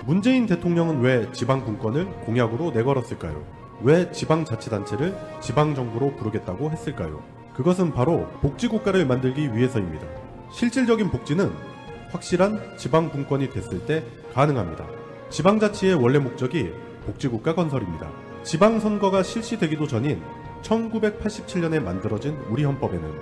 문재인 대통령은 왜 지방분권을 공약으로 내걸었을까요? 왜 지방자치단체를 지방정부로 부르겠다고 했을까요? 그것은 바로 복지국가를 만들기 위해서입니다. 실질적인 복지는 확실한 지방분권이 됐을 때 가능합니다. 지방자치의 원래 목적이 복지국가 건설입니다. 지방선거가 실시되기도 전인 1987년에 만들어진 우리 헌법에는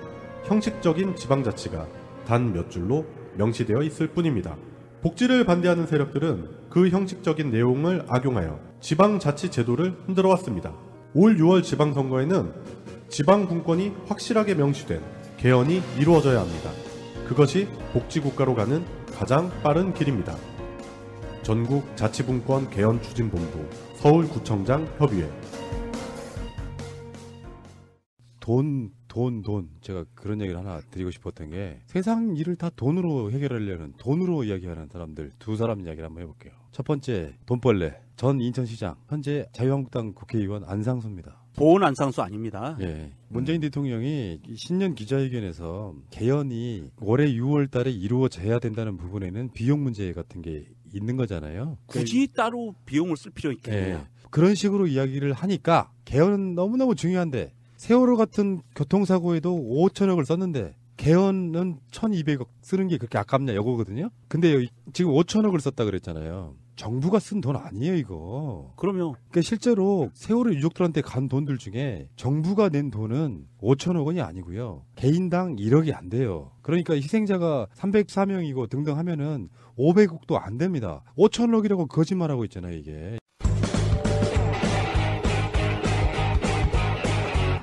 형식적인 지방자치가 단 몇 줄로 명시되어 있을 뿐입니다. 복지를 반대하는 세력들은 그 형식적인 내용을 악용하여 지방자치 제도를 흔들어 왔습니다. 올 6월 지방선거에는 지방분권이 확실하게 명시된 개헌이 이루어져야 합니다. 그것이 복지국가로 가는 가장 빠른 길입니다. 전국자치분권 개헌추진본부 서울구청장 협의회. 돈. 제가 그런 얘기를 하나 드리고 싶었던 게 세상 일을 다 돈으로 해결하려는 돈으로 이야기하는 사람들 두 사람 이야기를 한번 해볼게요. 첫 번째 돈벌레 전 인천시장 현재 자유한국당 국회의원 안상수입니다. 보은 안상수 아닙니다. 예, 문재인 대통령이 신년 기자회견에서 개헌이 올해 6월 달에 이루어져야 된다는 부분에는 비용 문제 같은 게 있는 거잖아요. 굳이 따로 비용을 쓸 필요 있겠네요. 예, 그런 식으로 이야기를 하니까 개헌은 너무너무 중요한데 세월호 같은 교통사고에도 5천억을 썼는데 개헌은 1,200억 쓰는 게 그렇게 아깝냐 이거거든요. 근데 지금 5천억을 썼다 그랬잖아요. 정부가 쓴 돈 아니에요 이거. 그럼요. 그러니까 실제로 세월호 유족들한테 간 돈들 중에 정부가 낸 돈은 5천억 원이 아니고요. 개인당 1억이 안 돼요. 그러니까 희생자가 304명이고 등등 하면은 500억도 안 됩니다. 5천억이라고 거짓말하고 있잖아요 이게.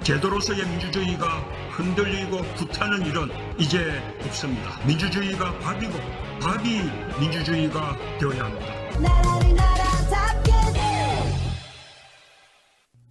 제도로서의 민주주의가 흔들리고 구타는 일은 이제 없습니다. 민주주의가 밥이고 밥이 민주주의가 되어야 합니다.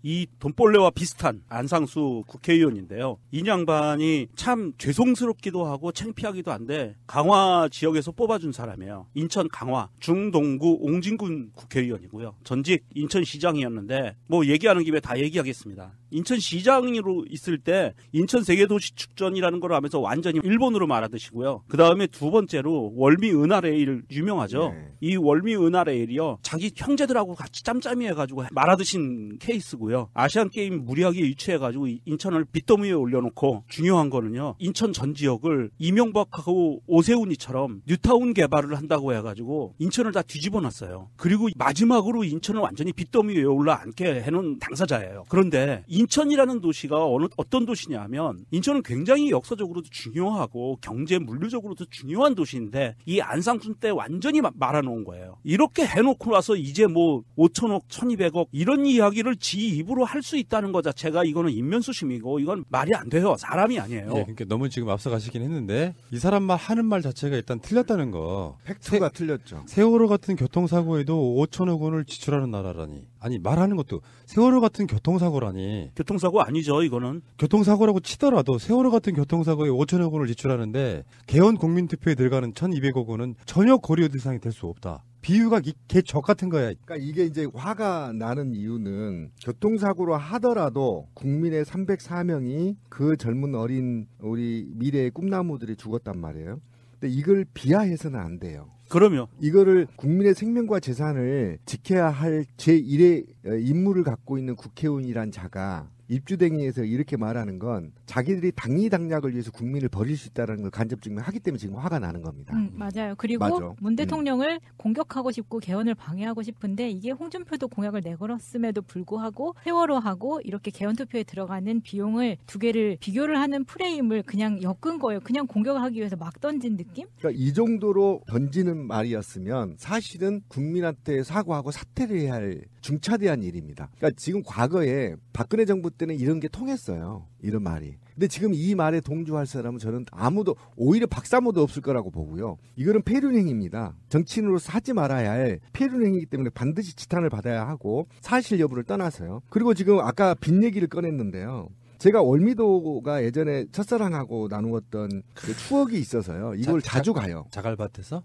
이 돈벌레와 비슷한 안상수 국회의원인데요. 이 양반이 참 죄송스럽기도 하고 창피하기도 한데 강화 지역에서 뽑아준 사람이에요. 인천 강화 중동구 옹진군 국회의원이고요. 전직 인천시장이었는데 뭐 얘기하는 김에 다 얘기하겠습니다. 인천시장으로 있을 때 인천세계도시축전이라는 걸 하면서 완전히 일본으로 말하듯이고요. 그 다음에 두 번째로 월미은하레일 유명하죠. 네. 이 월미은하레일이요. 자기 형제들하고 같이 짬짬이 해가지고 말아드신 케이스고요. 아시안게임 무리하게 유치해가지고 인천을 빚더미 위에 올려놓고 중요한 거는요. 인천 전 지역을 이명박하고 오세훈이처럼 뉴타운 개발을 한다고 해가지고 인천을 다 뒤집어놨어요. 그리고 마지막으로 인천을 완전히 빚더미 위에 올라앉게 해놓은 당사자예요. 그런데 인천이라는 도시가 어떤 도시냐 하면 인천은 굉장히 역사적으로도 중요하고 경제 물리적으로도 중요한 도시인데 이 안상순 때 완전히 말아놓은 거예요. 이렇게 해놓고 나서 이제 뭐 5천억 1200억 이런 이야기를 지 입으로 할 수 있다는 것 자체가 이거는 인면수심이고 이건 말이 안 돼요. 사람이 아니에요. 예, 그러니까 너무 지금 앞서가시긴 했는데 이 사람 말 하는 말 자체가 일단 틀렸다는 거. 팩트가 틀렸죠. 세월호 같은 교통사고에도 5천억 원을 지출하는 나라라니. 아니 말하는 것도 세월호 같은 교통사고라니. 교통사고 아니죠 이거는. 교통사고라고 치더라도 세월호 같은 교통사고에 5천억 원을 지출하는데 개헌 국민투표에 들어가는 1,200억 원은 전혀 고려 대상이 될 수 없다. 비유가 개적 같은 거야. 그러니까 이게 이제 화가 나는 이유는 교통사고로 하더라도 국민의 304명이 그 젊은 어린 우리 미래의 꿈나무들이 죽었단 말이에요. 근데 이걸 비하해서는 안 돼요. 그럼요. 이거를 국민의 생명과 재산을 지켜야 할 제1의 임무를 갖고 있는 국회의원이란 자가 입주댕이에서 이렇게 말하는 건 자기들이 당리당략을 위해서 국민을 버릴 수 있다는 걸 간접 증명하기 때문에 지금 화가 나는 겁니다. 맞아요. 그리고 맞아. 문 대통령을 공격하고 싶고 개헌을 방해하고 싶은데 이게 홍준표도 공약을 내걸었음에도 불구하고 세월호하고 이렇게 개헌 투표에 들어가는 비용을 두 개를 비교를 하는 프레임을 그냥 엮은 거예요. 그냥 공격하기 위해서 막 던진 느낌? 그러니까 이 정도로 던지는 말이었으면 사실은 국민한테 사과하고 사퇴를 해야 할 중차대한 일입니다. 그러니까 지금 과거에 박근혜 정부 때는 이런 게 통했어요. 이런 말이. 근데 지금 이 말에 동조할 사람은 저는 아무도 오히려 박사모도 없을 거라고 보고요. 이거는 폐륜행입니다. 정치인으로서 하지 말아야 할 폐륜행이기 때문에 반드시 지탄을 받아야 하고 사실 여부를 떠나서요. 그리고 지금 아까 빚 얘기를 꺼냈는데요. 제가 월미도가 예전에 첫사랑하고 나누었던 그 추억이 있어서요. 이걸 자주 가요. 자갈밭에서?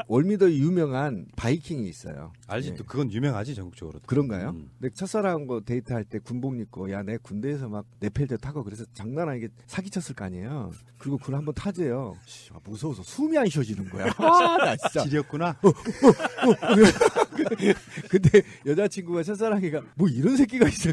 월미도 유명한 바이킹이 있어요. 알지? 네. 또 그건 유명하지 전국적으로. 그런가요? 근데 첫사랑하고 데이트할 때 군복 입고 야 내 군대에서 막 네펠대 타고 그래서 장난 아니게 사기쳤을 거 아니에요. 그리고 그걸 한번 타재요. 무서워서 숨이 안 쉬어지는 거야. 나 진짜. 지렸구나. 근데 여자친구가 첫사랑이가 뭐 이런 새끼가 있어.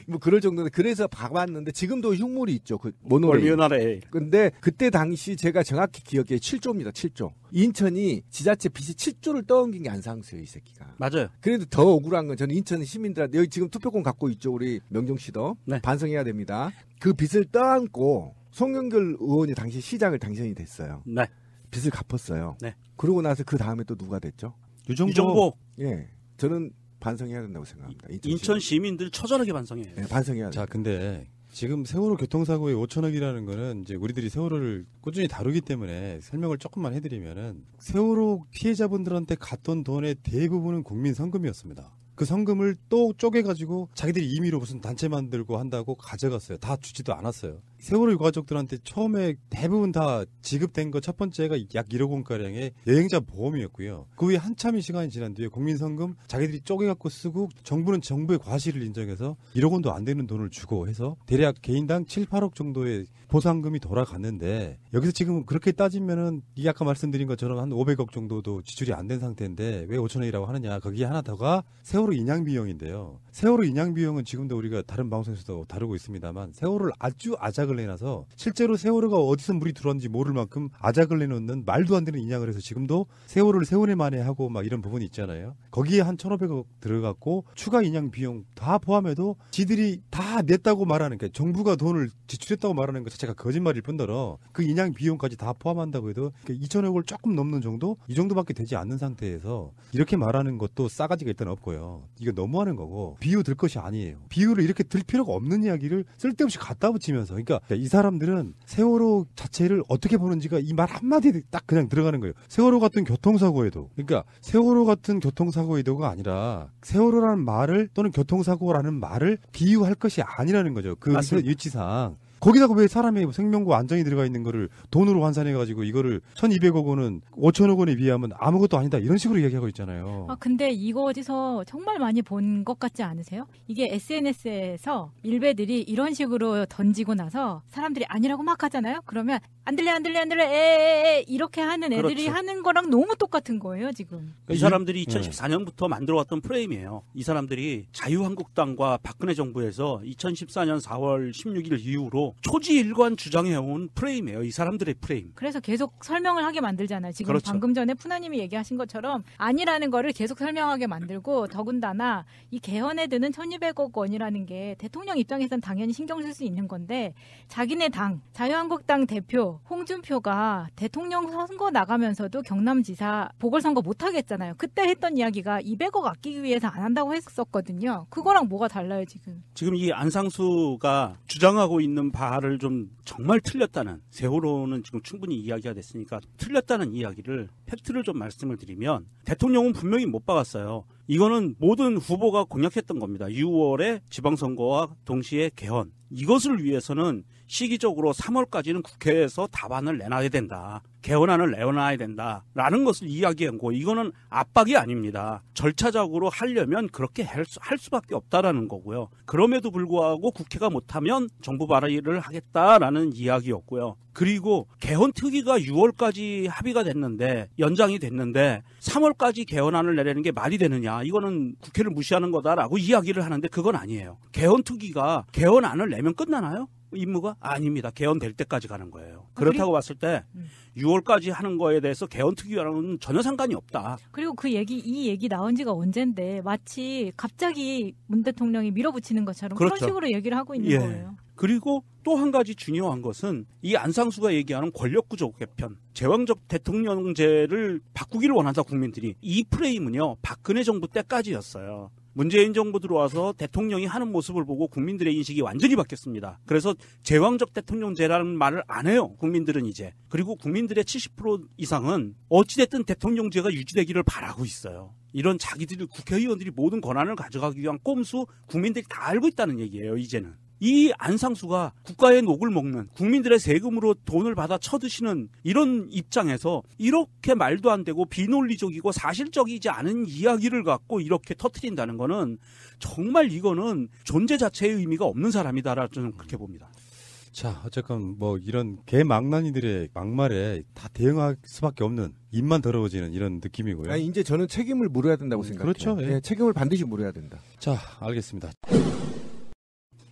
뭐 그럴 정도인데 그래서 봐봤는데 지금도 흉물이 있죠. 그 모노레일. 월미나래. 근데 그때 당시 제가 정확히 기억해 7조입니다. 7조. 인천이 지자체 빚이 7조를 떠넘긴 게 안상수예요, 이 새끼가. 맞아요. 그래도 더 억울한 건 저는 인천 시민들한테 여기 지금 투표권 갖고 있죠, 우리 명정 씨도. 네. 반성해야 됩니다. 그 빚을 떠안고 송영길 의원이 당시 시장을 당선이 됐어요. 네. 빚을 갚았어요. 네. 그러고 나서 그 다음에 또 누가 됐죠? 유정복. 예, 저는 반성해야 된다고 생각합니다. 인천 시민들 처절하게 반성해요. 네, 반성해야 자, 돼요. 근데 지금 세월호 교통사고의 5천억이라는 거는 이제 우리들이 세월호를 꾸준히 다루기 때문에 설명을 조금만 해드리면은 세월호 피해자분들한테 갔던 돈의 대부분은 국민 성금이었습니다. 그 성금을 또 쪼개가지고 자기들이 임의로 무슨 단체 만들고 한다고 가져갔어요. 다 주지도 않았어요. 세월호 유가족들한테 처음에 대부분 다 지급된 거 첫 번째가 약 1억 원가량의 여행자 보험이었고요. 그 후에 한참의 시간이 지난 뒤에 국민성금 자기들이 쪼개갖고 쓰고 정부는 정부의 과실을 인정해서 1억 원도 안 되는 돈을 주고 해서 대략 개인당 7, 8억 정도의 보상금이 돌아갔는데 여기서 지금 그렇게 따지면은 이 아까 말씀드린 것처럼 한 500억 정도도 지출이 안 된 상태인데 왜 5천억이라고 하느냐. 거기에 하나 더가 세월호 인양 비용인데요. 세월호 인양 비용은 지금도 우리가 다른 방송에서도 다루고 있습니다만 세월호를 아주 아작을 내놔서 실제로 세월호가 어디서 물이 들어왔는지 모를 만큼 아작을 내놓는 말도 안 되는 인양을 해서 지금도 세월호를 세월에 만에 하고 막 이런 부분이 있잖아요. 거기에 한 1,500억 들어갔고 추가 인양 비용 다 포함해도 지들이 다 냈다고 말하는 게 정부가 돈을 지출했다고 말하는 것 자체가 거짓말일 뿐더러 그 인양 비용까지 다 포함한다고 해도 2,000억을 조금 넘는 정도? 이 정도밖에 되지 않는 상태에서 이렇게 말하는 것도 싸가지가 일단 없고요. 이거 너무하는 거고 비유 들 것이 아니에요. 비유를 이렇게 들 필요가 없는 이야기를 쓸데없이 갖다 붙이면서 그러니까 이 사람들은 세월호 자체를 어떻게 보는지가 이 말 한마디에 딱 그냥 들어가는 거예요. 세월호 같은 교통사고에도 그러니까 세월호 같은 교통사고에도가 아니라 세월호라는 말을 또는 교통사고라는 말을 비유할 것이 아니라는 거죠. 그 위치상. 거기다가 왜 사람의 생명과 안전이 들어가 있는 거를 돈으로 환산해가지고 이거를 1,200억 원은 5천억 원에 비하면 아무것도 아니다 이런 식으로 이야기하고 있잖아요. 근데 이거 어디서 정말 많이 본 것 같지 않으세요? 이게 SNS에서 일베들이 이런 식으로 던지고 나서 사람들이 아니라고 막 하잖아요. 그러면 안 들려 에에에 이렇게 하는 애들이 그렇죠. 하는 거랑 너무 똑같은 거예요 지금. 이 사람들이 2014년부터 만들어왔던 프레임이에요. 이 사람들이 자유한국당과 박근혜 정부에서 2014년 4월 16일 이후로 초지일관 주장해온 프레임이에요. 이 사람들의 프레임. 그래서 계속 설명을 하게 만들잖아요. 지금 그렇죠. 방금 전에 푸나님이 얘기하신 것처럼 아니라는 거를 계속 설명하게 만들고 더군다나 이 개헌에 드는 1,200억 원이라는 게 대통령 입장에서는 당연히 신경 쓸 수 있는 건데 자기네 당 자유한국당 대표 홍준표가 대통령 선거 나가면서도 경남지사 보궐선거 못하게 했잖아요. 그때 했던 이야기가 200억 아끼기 위해서 안 한다고 했었거든요. 그거랑 뭐가 달라요 지금. 지금 이 안상수가 주장하고 있는 바를 좀 정말 틀렸다는 세월호는 지금 충분히 이야기가 됐으니까 틀렸다는 이야기를 팩트를 좀 말씀을 드리면 대통령은 분명히 못 박았어요. 이거는 모든 후보가 공약했던 겁니다. 6월에 지방선거와 동시에 개헌. 이것을 위해서는 시기적으로 3월까지는 국회에서 답안을 내놔야 된다. 개헌안을 내놔야 된다라는 것을 이야기한 거. 이거는 압박이 아닙니다. 절차적으로 하려면 그렇게 할 수밖에 없다라는 거고요. 그럼에도 불구하고 국회가 못하면 정부 발의를 하겠다라는 이야기였고요. 그리고 개헌 특위가 6월까지 합의가 됐는데 연장이 됐는데 3월까지 개헌안을 내려는 게 말이 되느냐. 이거는 국회를 무시하는 거다라고 이야기를 하는데 그건 아니에요. 개헌 특위가 개헌안을 내면 끝나나요? 임무가? 아닙니다. 개헌될 때까지 가는 거예요. 그렇다고 봤을 때 6월까지 하는 거에 대해서 개헌특위와는 전혀 상관이 없다. 그리고 이 얘기 나온 지가 언젠데 마치 갑자기 문 대통령이 밀어붙이는 것처럼 그렇죠. 그런 식으로 얘기를 하고 있는 예. 거예요. 그리고 또 한 가지 중요한 것은 이 안상수가 얘기하는 권력구조 개편, 제왕적 대통령제를 바꾸기를 원한다 국민들이. 이 프레임은요. 박근혜 정부 때까지였어요. 문재인 정부 들어와서 대통령이 하는 모습을 보고 국민들의 인식이 완전히 바뀌었습니다. 그래서 제왕적 대통령제라는 말을 안 해요. 국민들은 이제. 그리고 국민들의 70% 이상은 어찌됐든 대통령제가 유지되기를 바라고 있어요. 이런 자기들이 국회의원들이 모든 권한을 가져가기 위한 꼼수 국민들이 다 알고 있다는 얘기예요. 이제는. 이 안상수가 국가의 녹을 먹는 국민들의 세금으로 돈을 받아 쳐드시는 이런 입장에서 이렇게 말도 안 되고 비논리적이고 사실적이지 않은 이야기를 갖고 이렇게 터뜨린다는 거는 정말 이거는 존재 자체의 의미가 없는 사람이다라 저는 그렇게 봅니다. 자, 어쨌건 뭐 이런 개망난이들의 막말에 다 대응할 수밖에 없는 입만 더러워지는 이런 느낌이고요. 아니, 이제 저는 책임을 물어야 된다고 생각해요. 그렇죠. 예. 네, 책임을 반드시 물어야 된다. 자, 알겠습니다.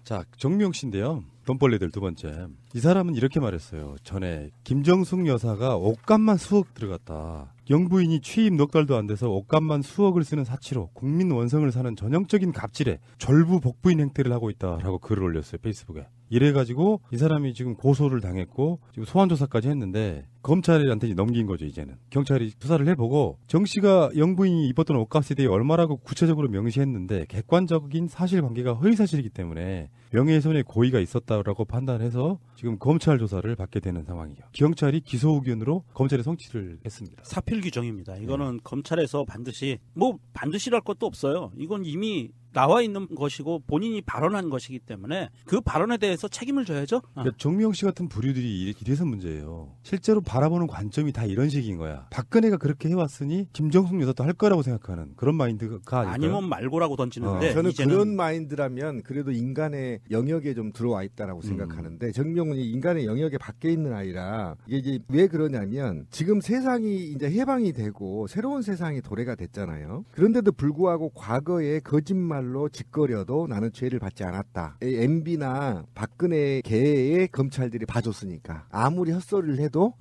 자, 정미용 씨인데요. 돈벌레들 두 번째. 이 사람은 이렇게 말했어요. 전에 김정숙 여사가 옷값만 수억 들어갔다. 영부인이 취임 넉 달도 안 돼서 옷값만 수억을 쓰는 사치로 국민 원성을 사는 전형적인 갑질에 절부복부인 행태를 하고 있다라고 글을 올렸어요. 페이스북에. 이래가지고 이 사람이 지금 고소를 당했고 지금 소환조사까지 했는데 검찰한테 넘긴 거죠. 이제는 경찰이 수사를 해보고 정 씨가 영부인이 입었던 옷값에 대해 얼마라고 구체적으로 명시했는데 객관적인 사실관계가 허위사실이기 때문에 명예훼손의 고의가 있었다라고 판단해서 지금 검찰 조사를 받게 되는 상황이에요. 경찰이 기소 의견으로 검찰에 송치를 했습니다. 사필 규정입니다. 이거는 검찰에서 반드시랄 것도 없어요. 이건 이미 나와 있는 것이고 본인이 발언한 것이기 때문에 그 발언에 대해서 책임을 져야죠. 그러니까 정미영 씨 같은 부류들이 이래서 문제예요. 실제로 바라보는 관점이 다 이런 식인 거야. 박근혜가 그렇게 해왔으니 김정숙 여사도 할 거라고 생각하는 그런 마인드가 아닐까요? 아니면 말고라고 던지는데 저는 이제는 그런 마인드라면 그래도 인간의 영역에 좀 들어와 있다라고 생각하는데 정명훈이 인간의 영역에 밖에 있는 아이라 이게 이제 왜 그러냐면 지금 세상이 이제 해방이 되고 새로운 세상이 도래가 됐잖아요. 그런데도 불구하고 과거에 거짓말로 짓거려도 나는 죄를 받지 않았다. MB나 박근혜 계의 검찰들이 봐줬으니까 아무리 헛소리를 해도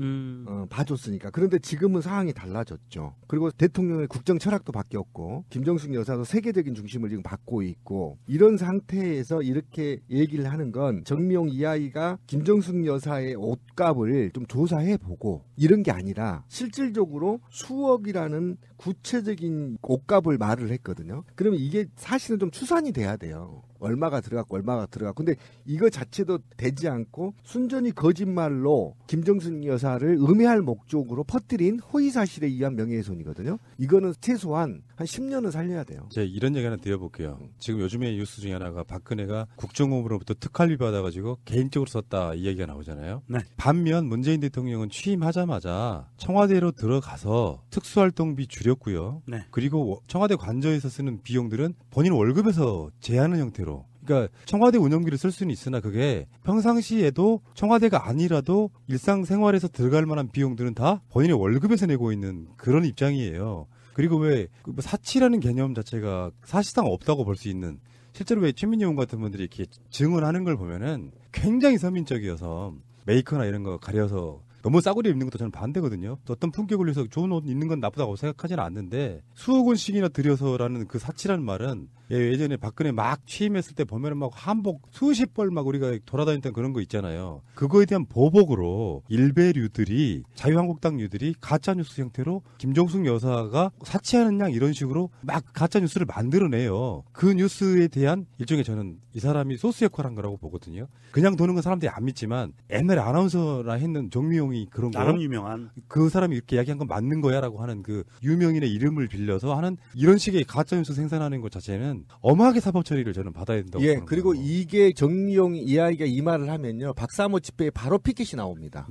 봐줬으니까. 그런데 지금은 상황이 달라졌죠. 그리고 대통령의 국정 철학도 바뀌었고 김정숙 여사도 세계적인 중심을 지금 받고 있고 이런 상태에서 이렇게 얘기를 하는 건 정미용 이 아이가 김정숙 여사의 옷값을 좀 조사해보고 이런 게 아니라 실질적으로 수억이라는 구체적인 옷값을 말을 했거든요. 그러면 이게 사실은 좀 추산이 돼야 돼요. 얼마가 들어갔고 얼마가 들어갔고. 근데 이거 자체도 되지 않고 순전히 거짓말로 김정숙 여사를 음해할 목적으로 퍼뜨린 허위사실에 의한 명예훼손이거든요. 이거는 최소한 한 10년은 살려야 돼요. 제가 이런 얘기 하나 드려볼게요. 지금 요즘에 뉴스 중에 하나가 박근혜가 국정원으로부터 특활비 받아가지고 개인적으로 썼다 이 얘기가 나오잖아요. 네. 반면 문재인 대통령은 취임하자마자 청와대로 들어가서 특수활동비 줄였고요. 네. 그리고 청와대 관저에서 쓰는 비용들은 본인 월급에서 제하는 형태로. 그러니까 청와대 운영비를 쓸 수는 있으나 그게 평상시에도 청와대가 아니라도 일상생활에서 들어갈 만한 비용들은 다 본인의 월급에서 내고 있는 그런 입장이에요. 그리고 왜 사치라는 개념 자체가 사실상 없다고 볼 수 있는, 실제로 왜 최민희 의원 같은 분들이 이렇게 증언하는 걸 보면은 굉장히 서민적이어서 메이커나 이런 거 가려서 너무 싸구려 입는 것도 저는 반대거든요. 어떤 품격을 위해서 좋은 옷 입는 건 나쁘다고 생각하지는 않는데 수억 원씩이나 들여서라는 그 사치라는 말은 예전에 박근혜 막 취임했을 때 보면은 막 한복 수십 벌 막 우리가 돌아다녔던 그런 거 있잖아요. 그거에 대한 보복으로 일베류들이 자유한국당류들이 가짜뉴스 형태로 김정숙 여사가 사치하는 양 이런 식으로 막 가짜뉴스를 만들어내요. 그 뉴스에 대한 일종의 저는 이 사람이 소스 역할을 한 거라고 보거든요. 그냥 도는 건 사람들이 안 믿지만 옛날에 아나운서라 했는 정미용이 그런 거 나름 유명한 그 사람이 이렇게 이야기한 건 맞는 거야라고 하는 그 유명인의 이름을 빌려서 하는 이런 식의 가짜뉴스 생산하는 것 자체는 엄하게 사법 처리를 저는 받아야 된다고 보는 그리고 거예요. 이게 정미용 이 아이가 이 말을 하면요. 박사모 집회에 바로 피켓이 나옵니다.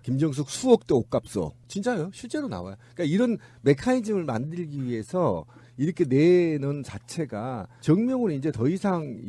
김정숙 수억도 옷값어. 진짜요? 실제로 나와요. 그러니까 이런 메커니즘을 만들기 위해서 이렇게 내는 자체가 정명훈은 이제 더 이상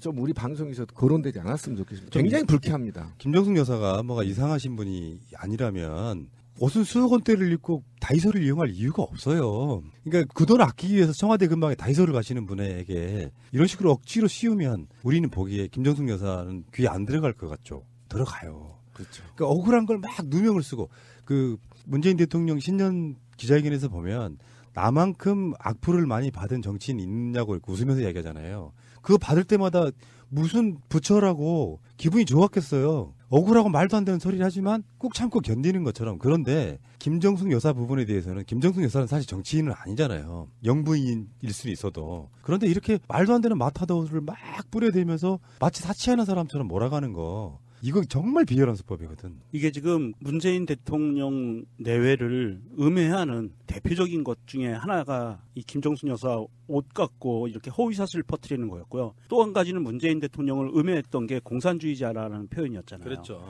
좀 우리 방송에서 거론되지 않았으면 좋겠습니다. 굉장히 불쾌합니다. 김정숙 여사가 뭐가 이상하신 분이 아니라면 옷은 수억 원대를 입고 다이소를 이용할 이유가 없어요. 그러니까 그 돈 아끼기 위해서 청와대 근방에 다이소를 가시는 분에게 이런 식으로 억지로 씌우면 우리는 보기에 김정숙 여사는 귀에 안 들어갈 것 같죠. 들어가요. 그렇죠. 그러니까 억울한 걸 막 누명을 쓰고 그 문재인 대통령 신년 기자회견에서 보면 나만큼 악플을 많이 받은 정치인 있냐고 이렇게 웃으면서 이야기하잖아요. 그거 받을 때마다 무슨 부처라고 기분이 좋았겠어요. 억울하고 말도 안 되는 소리를 하지만 꾹 참고 견디는 것처럼. 그런데 김정숙 여사 부분에 대해서는 김정숙 여사는 사실 정치인은 아니잖아요. 영부인일 수는 있어도. 그런데 이렇게 말도 안 되는 마타도를 막 뿌려대면서 마치 사치하는 사람처럼 몰아가는 거. 이거 정말 비열한 수법이거든. 이게 지금 문재인 대통령 내외를 음해하는 대표적인 것 중에 하나가 이 김정순 여사 옷 갖고 이렇게 허위사실을 퍼뜨리는 거였고요. 또 한 가지는 문재인 대통령을 음해했던 게 공산주의자라는 표현이었잖아요. 그랬죠.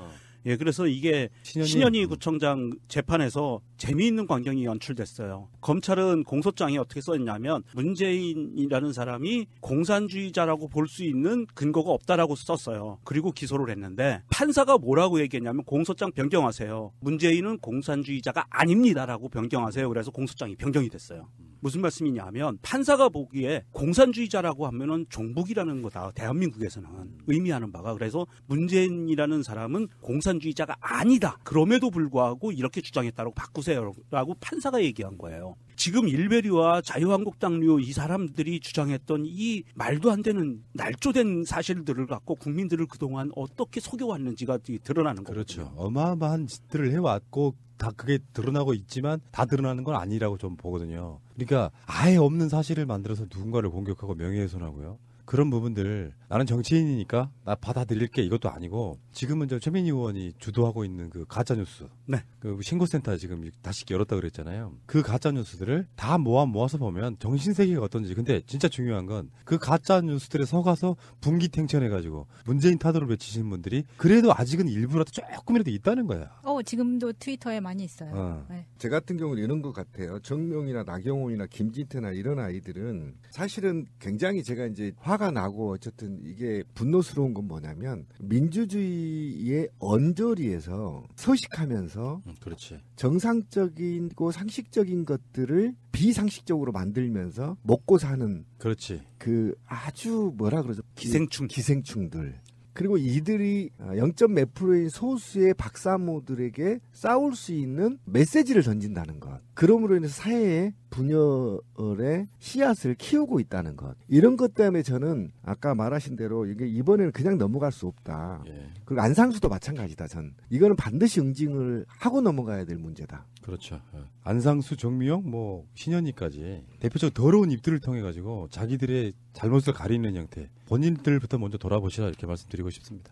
예, 그래서 이게 신현희 구청장 재판에서 재미있는 광경이 연출됐어요. 검찰은 공소장에 어떻게 써있냐면 문재인이라는 사람이 공산주의자라고 볼 수 있는 근거가 없다라고 썼어요. 그리고 기소를 했는데 판사가 뭐라고 얘기했냐면 공소장 변경하세요. 문재인은 공산주의자가 아닙니다라고 변경하세요. 그래서 공소장이 변경이 됐어요. 무슨 말씀이냐 하면 판사가 보기에 공산주의자라고 하면은 종북이라는 거다. 대한민국에서는 의미하는 바가. 그래서 문재인이라는 사람은 공산주의자가 아니다. 그럼에도 불구하고 이렇게 주장했다고 바꾸세요라고 판사가 얘기한 거예요. 지금 일베리와 자유한국당류 이 사람들이 주장했던 이 말도 안 되는 날조된 사실들을 갖고 국민들을 그동안 어떻게 속여왔는지가 드러나는 거거든요. 그렇죠. 어마어마한 짓들을 해왔고 다 그게 드러나고 있지만 다 드러나는 건 아니라고 좀 보거든요. 그러니까 아예 없는 사실을 만들어서 누군가를 공격하고 명예훼손하고요. 그런 부분들 나는 정치인이니까 나 받아들일게 이것도 아니고 지금은 저 최민희 의원이 주도하고 있는 그 가짜뉴스 네. 그 신고센터 지금 다시 열었다 그랬잖아요. 그 가짜뉴스들을 다 모아서 보면 정신세계가 어떤지. 근데 진짜 중요한 건 그 가짜뉴스들에 속아서 분기탱천해가지고 문재인 타도를 외치시는 분들이 그래도 아직은 일부라도 조금이라도 있다는 거야. 지금도 트위터에 많이 있어요. 네. 제 같은 경우는 이런 것 같아요. 정명이나 나경원이나 김진태나 이런 아이들은 사실은 굉장히 제가 이제 화가 나고 어쨌든 이게 분노스러운 건 뭐냐면 민주주의의 언저리에서 서식하면서 그렇지. 정상적이고 상식적인 것들을 비상식적으로 만들면서 먹고 사는 그렇지. 그 아주 뭐라 그러죠? 기생충들. 그리고 이들이 0.몇 프로인 소수의 박사모들에게 싸울 수 있는 메시지를 던진다는 것. 그러므로 인해서 사회에 분열의 씨앗을 키우고 있다는 것. 이런 것 때문에 저는 아까 말하신 대로 이게 이번에는 그냥 넘어갈 수 없다. 예. 그리고 안상수도 마찬가지다. 전 이거는 반드시 응징을 하고 넘어가야 될 문제다. 그렇죠. 안상수, 정미영, 뭐 신현희까지 대표적으로 더러운 입들을 통해 가지고 자기들의 잘못을 가리는 형태. 본인들부터 먼저 돌아보시라 이렇게 말씀드리고 싶습니다.